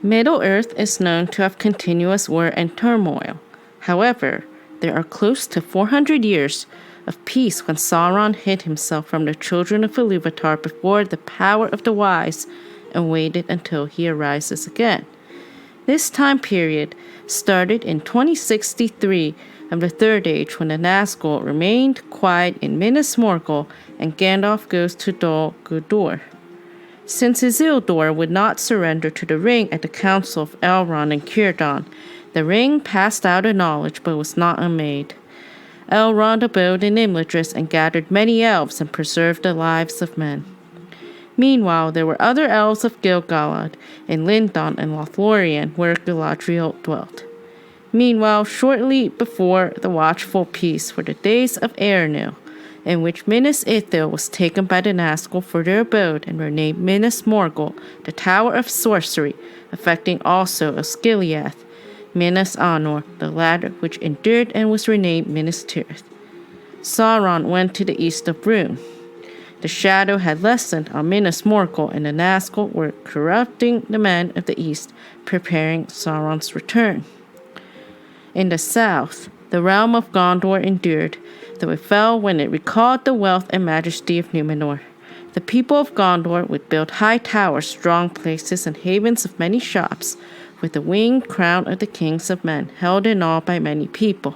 Middle-earth is known to have continuous war and turmoil. However, there are close to 400 years of peace when Sauron hid himself from the Children of Ilúvatar before the power of the wise and waited until he arises again. This time period started in 2063 of the Third Age when the Nazgul remained quiet in Minas Morgul and Gandalf goes to Dol Guldur. Since Isildur would not surrender to the ring at the council of Elrond and Círdan, the ring passed out of knowledge but was not unmade. Elrond abode in Imladris and gathered many elves and preserved the lives of men. Meanwhile, there were other elves of Gil-galad in Lindon and Lothlorien where Galadriel dwelt. Meanwhile, shortly before the Watchful peace were the days of Eärnil, in which Minas Ithil was taken by the Nazgul for their abode and renamed Minas Morgul, the Tower of Sorcery, affecting also Osgiliath, Minas Anor, the latter which endured and was renamed Minas Tirith. Sauron went to the east of Rhûn. The shadow had lessened on Minas Morgul, and the Nazgul were corrupting the men of the east, preparing Sauron's return. In the south, the realm of Gondor endured, though it fell when it recalled the wealth and majesty of Númenor. The people of Gondor would build high towers, strong places, and havens of many shops, with the winged crown of the kings of men, held in awe by many people.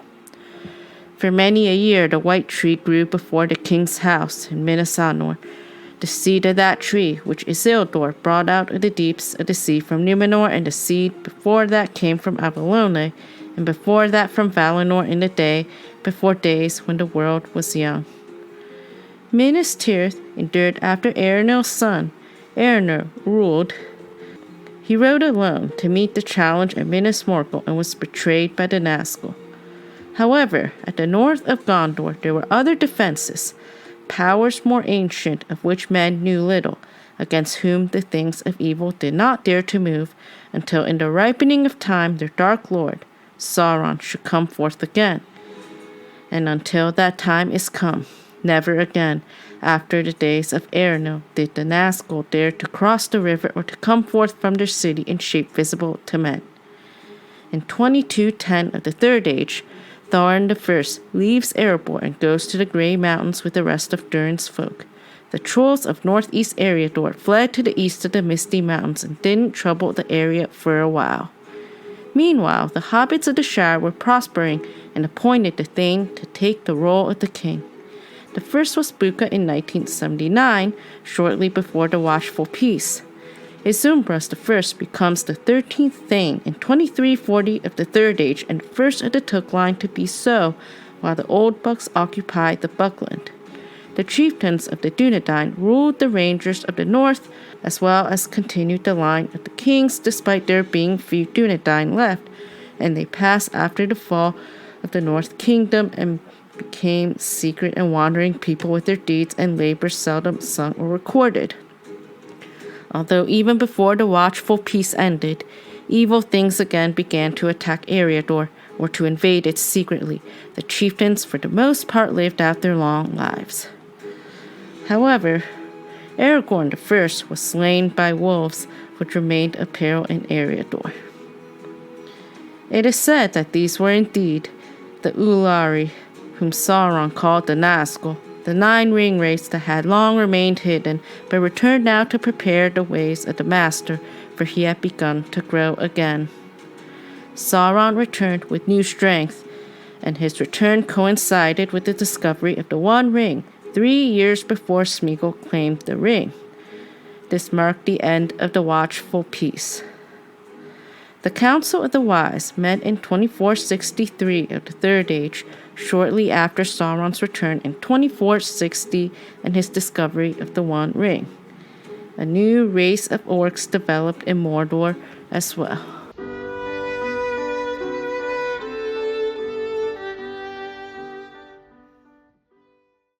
For many a year the white tree grew before the king's house in Minas Anor. The seed of that tree, which Isildur brought out of the deeps of the sea from Númenor, and the seed before that came from Avalone, and before that from Valinor in the day, before days when the world was young. Minas Tirith endured after Eärnil's son. Eärnil ruled. He rode alone to meet the challenge at Minas Morgul and was betrayed by the Nazgul. However, at the north of Gondor there were other defenses, powers more ancient of which men knew little, against whom the things of evil did not dare to move, until in the ripening of time their dark lord, Sauron, should come forth again. And until that time is come, never again, after the days of Eärnil, did the Nazgul dare to cross the river or to come forth from their city in shape visible to men. In 2210 of the Third Age, Thorin I leaves Erebor and goes to the Grey Mountains with the rest of Durin's folk. The trolls of northeast Eriador fled to the east of the Misty Mountains and didn't trouble the area for a while. Meanwhile, the hobbits of the Shire were prospering and appointed the Thane to take the role of the king. The first was Búca in 1979, shortly before the Watchful peace. Izumbras I becomes the 13th Thane in 2340 of the Third Age and first of the Took line to be so, while the Old Bucks occupied the Buckland. The chieftains of the Dúnedain ruled the Rangers of the North, as well as continued the line of the kings despite there being few Dúnedain left, and they passed after the fall of the North Kingdom and became secret and wandering people with their deeds and labors seldom sung or recorded. Although even before the Watchful peace ended, evil things again began to attack Eriador, or to invade it secretly. The chieftains for the most part lived out their long lives. However, Aragorn I was slain by wolves, which remained a peril in Eriador. It is said that these were indeed the Ulari, whom Sauron called the Nazgul, the 9 ring race that had long remained hidden, but returned now to prepare the ways of the Master, for he had begun to grow again. Sauron returned with new strength, and his return coincided with the discovery of the One Ring, 3 years before Sméagol claimed the ring. This marked the end of the Watchful peace. The Council of the Wise met in 2463 of the Third Age, shortly after Sauron's return in 2460 and his discovery of the One Ring. A new race of orcs developed in Mordor as well.